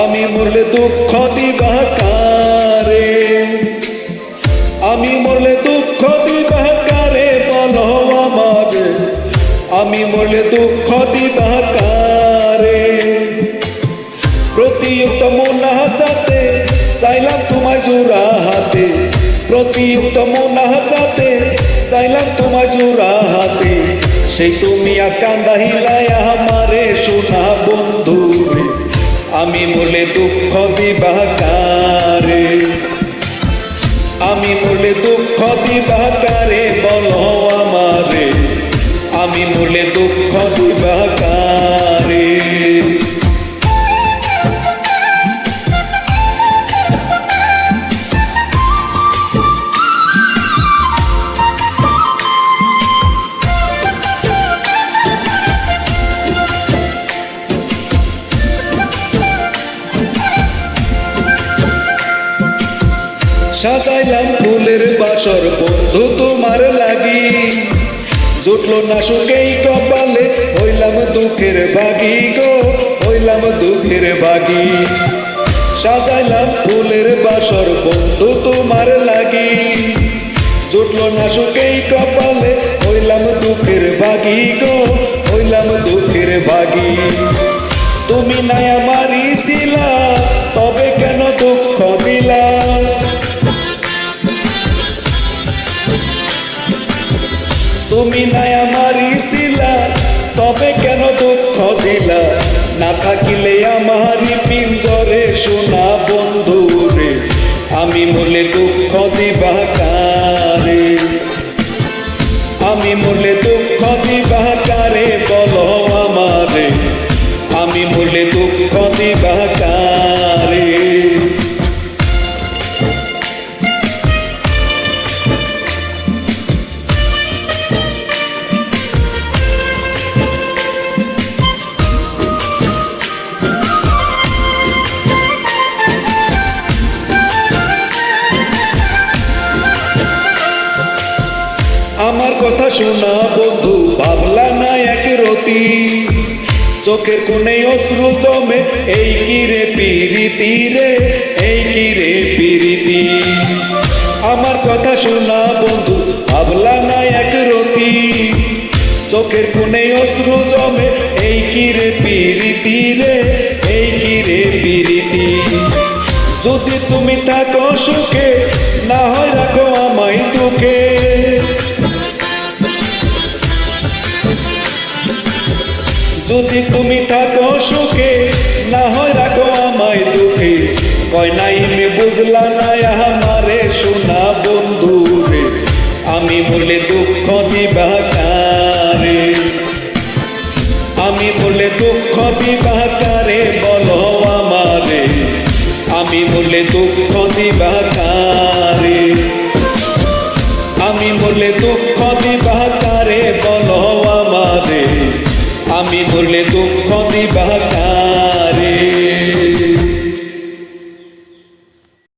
আমি মরলে দুঃখ দিবা কারে, আমি মরলে দুঃখ দিবা কারে বলো আমারে, আমি মরলে দুঃখ দিবা কারে। প্রতিযুক্ত মোনাজাতে চাইলাম তোমায় জোড়া হাতে, প্রতিযুক্ত মোনাজাতে চাইলাম তোমায় জোড়া হাতে, সেই তুমি আজ কান্দাহিলায় আমারে সোনা বন্ধু রে, আমি মরলে দুঃখ দিবা কারে, আমি মরলে দুঃখ দিবা কারে বলো আমারে, আমি মরলে দুঃখ দিবা কারে। সাজাইলাম ফুলের বাসর বন্ধু তোমার লাগি, জুটলো না সুখেই কপালে হইলাম দুঃখের বাগি গো, হইলাম দুঃখের বাগি। সাজাইলাম ফুলের বাসর বন্ধু তোমার লাগি, জুটলো না সুখেই কপালে হইলাম দুঃখের বাগি গো, হইলাম দুঃখের বাগি। তুমি নাই আমারই ছিলা তবে কেন দুঃখ দিলা, তুমি নাই আমারই ছিলা তবে কেন দুঃখ দিলা, না থাকিলে আমারই পিঞ্জরে সোনা বন্ধু রে, আমি মরলে দুঃখ দিবা কারে, আমি মরলে দুঃখ দিবা কারে বলো আমারে, আমি মরলে দুঃখ দিবা কারে। আমার কথা শোনা বন্ধু ভাবলা না এক রতি, চোখের কোণে অশ্রু জমে এই কি রে পিরিতি রে, এই কি রে পিরিতি। আমার কথা শোনা বন্ধু ভাবলা না এক রতি, চোখের কোণে অশ্রু জমে এই কি রে পিরিতি রে, এই কি রে পিরিতি। যদি তুমি থাকো সুখে না হয় রাখো আমায় দুঃখে, যদি তুমি থাকো সুখে না হয় রাখো আমায় দুঃখে, কয় নাই মে বুঝলা না আমারে সোনা বন্ধু রে, আমি মরলে দুঃখ দিবা কারে, আমি মরলে দুঃখ দিবা কারে বলো আমারে, আমি মরলে দুঃখ দিবা কারে, আমি মরলে দুঃখ দিবা কারে বলো আমারে, আমি মরলে দুঃখ দিবা কারে।